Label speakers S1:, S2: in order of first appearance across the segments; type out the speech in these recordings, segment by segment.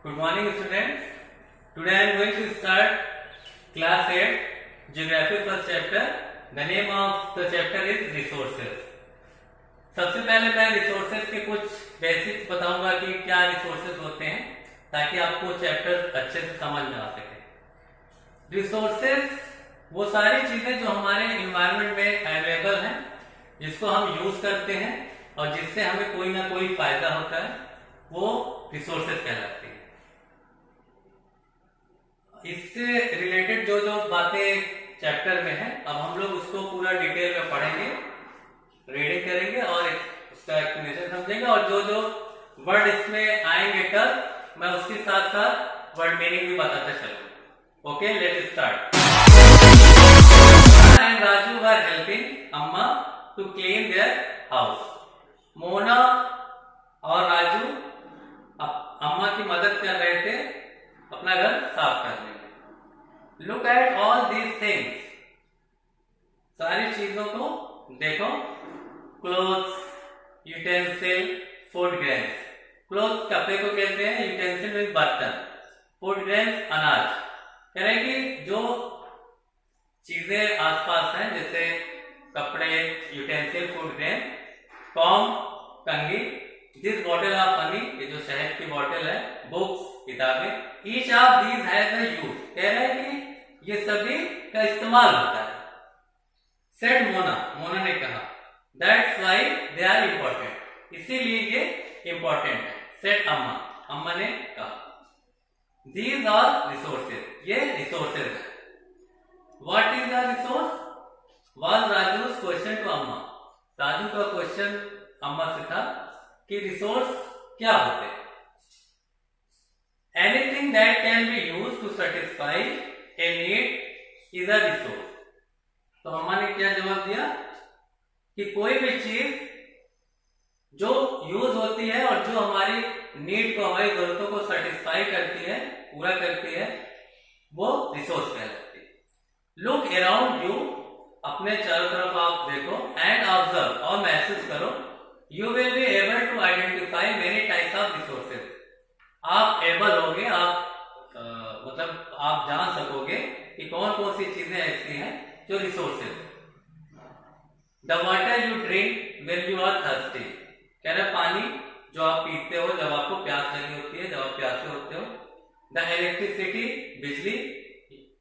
S1: Good morning, students. Today I am going to start class 8 Geography first chapter. The name of the chapter is Resources. सबसे पहले मैं resources के कुछ basics बताऊंगा कि क्या रिसोर्सेज होते हैं ताकि आपको चैप्टर अच्छे से समझ में आ सके। रिसोर्सेज वो सारी चीजें जो हमारे एनवायरनमेंट में अवेलेबल हैं, जिसको हम यूज करते हैं और जिससे हमें कोई ना कोई फायदा होता है, वो रिसोर्सेज कहलाते हैं। इससे रिलेटेड जो जो बातें चैप्टर में है, अब हम लोग उसको पूरा डिटेल में पढ़ेंगे, रीडिंग करेंगे और उसका एक्सप्लेनेशन समझेंगे, और जो जो वर्ड इसमें आएंगे टर्म मैं उसके साथ साथ वर्ड मीनिंग भी बताता चलूंगा। Okay, let's start. And Raju were helping Amma to clean their house. Mona और राजू अम्मा की मदद कर रहे थे अपना घर साफ करने में। Look at all these things, सारी चीजों को देखो। Clothes, utensil, food grains. Cloth कपड़े को कहते हैं, यूटेंसिल मीन्स बर्तन, फूड ग्रेन्स अनाज। कह रहे हैं कि जो चीजें आसपास हैं जैसे कपड़े, यूटेंसिल, फूड ग्रेन, कॉम कंघी, दिस बॉटल ऑफ हनी, ये जो शहद की बॉटल है, बुक्स किताबें, each of these has a use. कह रहे हैं कि ये सभी का इस्तेमाल होता है। सेड मोना, मोना ने कहा, that's why they are important, इसीलिए ये इम्पोर्टेंट है। सेड अम्मा, अम्मा ने कहा, दीज आर रिसोर्सेज, ये रिसोर्सेज है। What is the resource was Raju's question to Amma. Raju का क्वेश्चन अम्मा से था कि रिसोर्स क्या होते हैं। Anything that can be use to satisfy a need is a resource. तो अम्मा ने क्या जवाब दिया कि कोई भी चीज जो यूज होती है और जो हमारी नीड को, हमारी जरूरतों को सेटिस्फाई करती है, पूरा करती है, वो रिसोर्स कहलाती है। लुक अराउंड यू, अपने चारों तरफ आप देखो, एंड ऑब्जर्व, और महसूस करो। You will be able to identify many types of resources. आप एबल होगे, मतलब आप जान सकोगे कि कौन कौन सी चीजें ऐसी हैं जो resources. The water you drink when you are thirsty, कह रहे पानी जो आप पीते हो जब आपको प्यास लगी होती है, जब आप प्यासे होते हो। द इलेक्ट्रिसिटी, बिजली,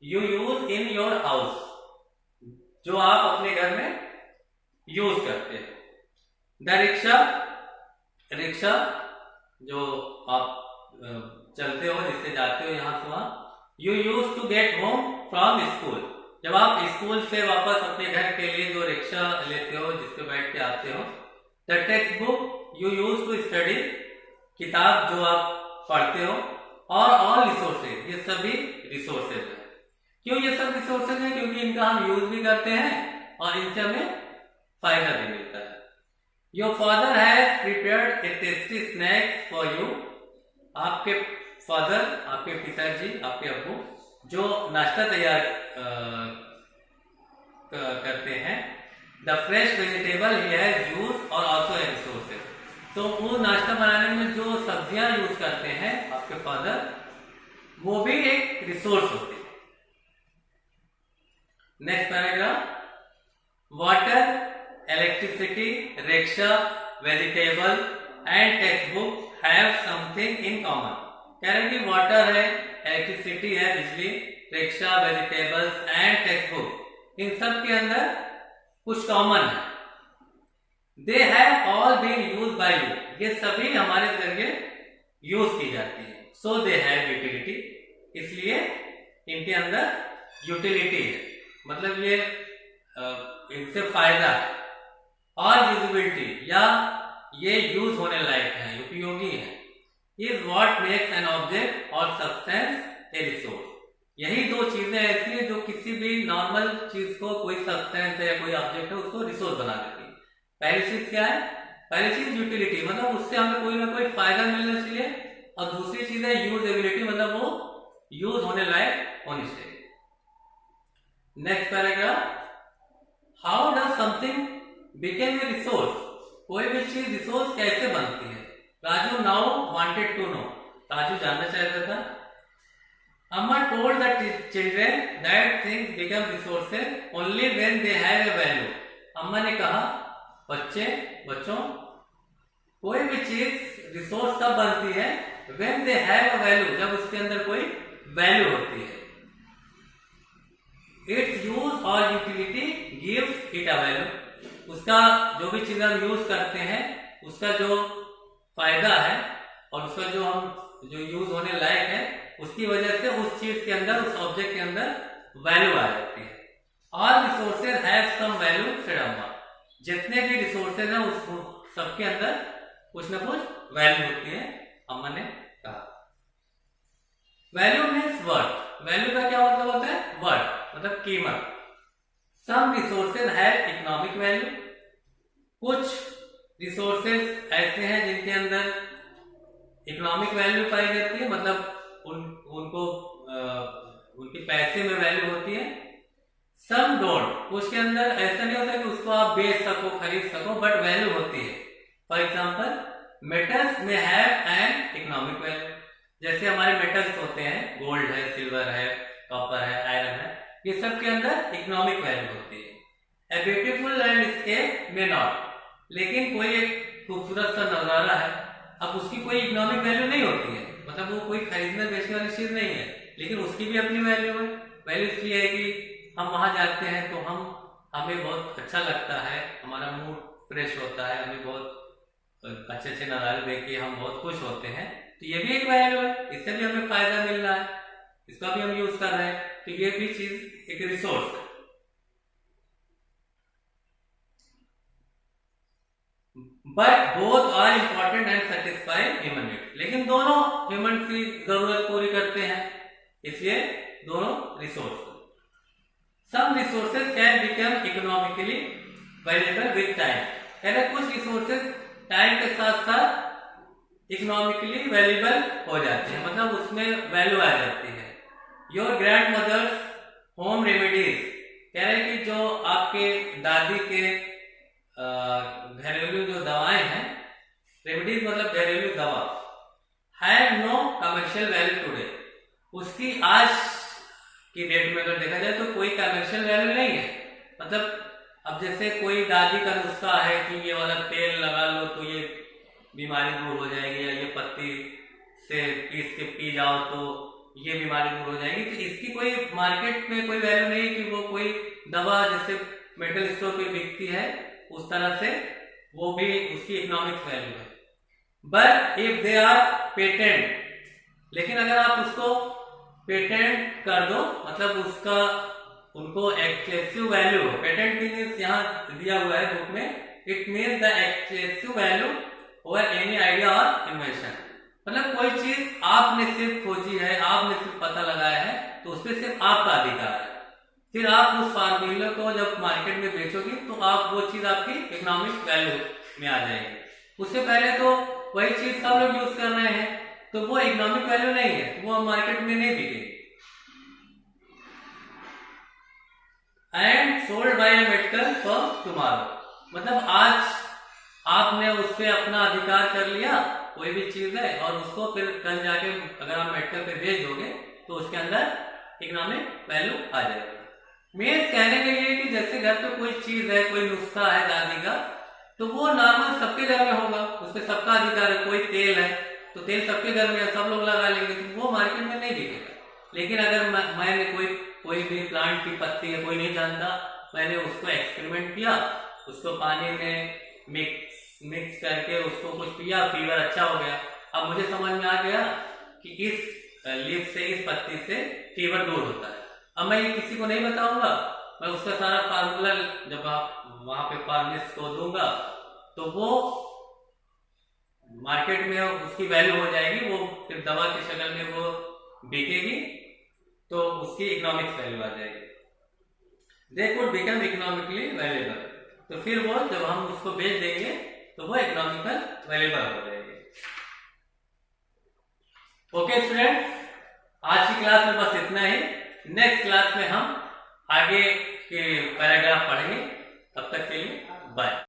S1: you use in your house, जो आप अपने घर में यूज करते हो। द रिक्शा, रिक्शा जो आप चलते हो, जिससे जाते हो यहां से वहां। You use to get home from school, जब आप स्कूल से वापस अपने घर के लिए जो रिक्शा लेते हो, जिस पे बैठ के आते हो। The textbook you use to study, किताब जो आप पढ़ते हो। और ऑल रिसोर्सेज, ये सभी रिसोर्सेज है। क्यों ये सब रिसोर्सेज है? क्योंकि इनका हम यूज भी करते हैं और इनसे हमें फायदा भी मिलता है। Your father has prepared A tasty snacks for you, आपके फादर, आपके पिताजी, आपके अब्बू जो नाश्ता तैयार करते हैं। The fresh vegetable he has use और ऑल्सो ए रिसोर्सेज, तो वो नाश्ता बनाने में जो सब्जियां यूज करते हैं आपके फादर, वो भी एक रिसोर्स होती है। Next paragraph. Water, electricity, rickshaw, vegetable and textbook have something in common. कह रहे हैं कि वाटर है, इलेक्ट्रिसिटी है, बिजली, rickshaw, vegetables and textbook, इन सब के अंदर कुछ कॉमन है। They have all been use by you, ये सभी हमारे जरिए यूज की जाती है। सो दे हैव यूटिलिटी, इसलिए इनके अंदर यूटिलिटी है, मतलब ये इनसे फायदा है। और यूजिबिलिटी, या ये यूज होने लायक है, उपयोगी है। Is what makes an object और सब्सटेंस ए रिसोर्स, यही दो चीजें ऐसी हैं जो किसी भी नॉर्मल चीज को, कोई सब्सटेंस है, कोई ऑब्जेक्ट है, उसको रिसोर्स बना देती है। पहली चीज क्या है? पहली चीज यूटिलिटी, मतलब उससे हमें कोई ना कोई फायदा मिलना चाहिए, और दूसरी चीज है यूजेबिलिटी, मतलब वो यूज होने लायक होनी चाहिए। Next paragraph. How does something became a resource, कोई भी चीज रिसोर्स कैसे बनती है? Raju now wanted to know, ताजू जानना चाहता था। अम्मा told the children that things become resources only when they have a value. अम्मा ने कहा बच्चों कोई भी चीज रिसोर्स तब बनती है when they have a value, जब उसके अंदर कोई वैल्यू होती है। Its use or utility gives it a value. उसका जो भी चीज हम यूज करते हैं उसका जो फायदा है और उसका जो हम जो यूज होने लायक है उसकी वजह से उस चीज के अंदर, उस ऑब्जेक्ट के अंदर वैल्यू आ जाती है। और resources have some value said Amma, जितने भी रिसोर्सेज हैं उस सबके अंदर कुछ ना कुछ वैल्यू होती है, अम्मा ने कहा। वैल्यू मीन्स वर्थ, वैल्यू का क्या मतलब होता है? वर्थ मतलब कीमत। सम रिसोर्सेज हैव इकोनॉमिक वैल्यू, कुछ रिसोर्सेज ऐसे हैं जिनके अंदर इकोनॉमिक वैल्यू पाई जाती है, मतलब उनको उनके पैसे में वैल्यू होती है। सम डोंट, उसके अंदर ऐसा नहीं होता कि उसको आप बेच सको, खरीद सको, बट वैल्यू होती है। फॉर एग्जाम्पल मेटल्स में हैव एन इकोनॉमिक वैल्यू, जैसे हमारे मेटल्स होते हैं, गोल्ड है, सिल्वर है, कॉपर है, आयरन है, ये सब के अंदर इकोनॉमिक वैल्यू होती है। ए ब्यूटीफुल लैंडस्केप में नॉट, लेकिन कोई एक खूबसूरत सा नजारा है, अब उसकी कोई इकोनॉमिक वैल्यू नहीं होती है, मतलब वो कोई खरीदने बेचने वाली चीज नहीं है, लेकिन उसकी भी अपनी वैल्यू है। वैल्यू इसलिए है कि हम वहां जाते हैं तो हमें बहुत अच्छा लगता है, हमारा मूड फ्रेश होता है, हमें बहुत अच्छे अच्छे नज़ारे देख के हम बहुत खुश होते हैं, तो ये भी एक वैल्यू है, इससे भी हमें फायदा मिल रहा है, इसका भी हम यूज कर रहे हैं, तो ये भी चीज एक रिसोर्स है। But both are important and satisfy human needs, लेकिन दोनों ह्यूमन की जरूरत पूरी करते हैं, इसलिए दोनों resource. Some resources can become economically valuable with time, कहते कुछ रिसोर्सेज टाइम के साथ साथ इकोनॉमिकली वैल्यूएबल हो जाते हैं, मतलब उसमें वैल्यू आ जाती है। Your grandmother's home remedies, कह रहे कि जो आपके दादी के घरेलू जो दवाएं हैं, रेमेडीज मतलब घरेलू दवा, have no commercial value today, उसकी आज की डेट में अगर देखा जाए तो कोई कमर्शियल वैल्यू नहीं है। मतलब अब जैसे कोई दादी का नुस्खा है कि ये वाला तेल लगा लो तो ये बीमारी दूर हो जाएगी, या ये पत्ती से पीस के पी जाओ तो ये बीमारी दूर हो जाएगी, तो इसकी कोई मार्केट में कोई वैल्यू नहीं है कि वो कोई दवा जैसे मेडिकल स्टोर पे बिकती है उस तरह से वो भी उसकी इकोनॉमिक वैल्यू है। But if they are patent, लेकिन अगर आप उसको पेटेंट कर दो, मतलब उसका उनको एक्सक्लूसिव वैल्यू, पेटेंट मीन्स यहाँ दिया हुआ है बुक में, it means the exclusive value over any idea और इन्वेंशन, मतलब कोई चीज आपने सिर्फ खोजी है, आपने सिर्फ पता लगाया है, तो उस पर सिर्फ आपका अधिकार है, फिर आप उस फार्मूले को जब मार्केट में बेचोगे तो आप वो चीज आपकी इकोनॉमिक वैल्यू में आ जाएगी। उससे पहले तो वही चीज सब लोग यूज कर रहे हैं तो वो इकोनॉमिक वैल्यू नहीं है, तो वो मार्केट में नहीं बिकेगी। And sold by medical for tomorrow, मतलब आज आपने उस पर अपना अधिकार कर लिया, कोई भी चीज है, और उसको फिर कल जाके अगर आप मेडिकल पे भेज दोगे तो उसके अंदर इकोनॉमिक वैल्यू आ जाएगी। मीन्स कहने के लिए कि जैसे घर पे कोई चीज है, कोई नुस्खा है दादी का, तो वो नॉर्मल सबके घर में होगा, उस पर सबका अधिकार है। कोई तेल है तो तेल सबके घर में है, सब लोग लगा लेंगे, तो वो मार्केट में नहीं बिकेगा। लेकिन अगर मैंने कोई भी प्लांट की पत्ती है, कोई नहीं जानता, मैंने उसको एक्सपेरिमेंट किया, उसको पानी में मिक्स करके उसको कुछ पिया, फीवर अच्छा हो गया, अब मुझे समझ में आ गया कि इस लीफ से, इस पत्ती से फीवर दूर होता है। अब मैं ये किसी को नहीं बताऊंगा, मैं उसका सारा फार्मूला जब आप वहां पे फार्मेसिस्ट को दूंगा तो वो मार्केट में उसकी वैल्यू हो जाएगी, वो फिर दवा की शक्ल में वो बिकेगी, तो उसकी इकोनॉमिक वैल्यू आ जाएगी। They could become economically valuable, तो फिर वो जब हम उसको बेच देंगे तो वो इकोनॉमिकल वैल्यूएबल हो जाएगी। ओके स्टूडेंट्स, आज की क्लास में बस इतना ही। नेक्स्ट क्लास में हम आगे के पैराग्राफ पढ़ेंगे, तब तक के लिए बाय।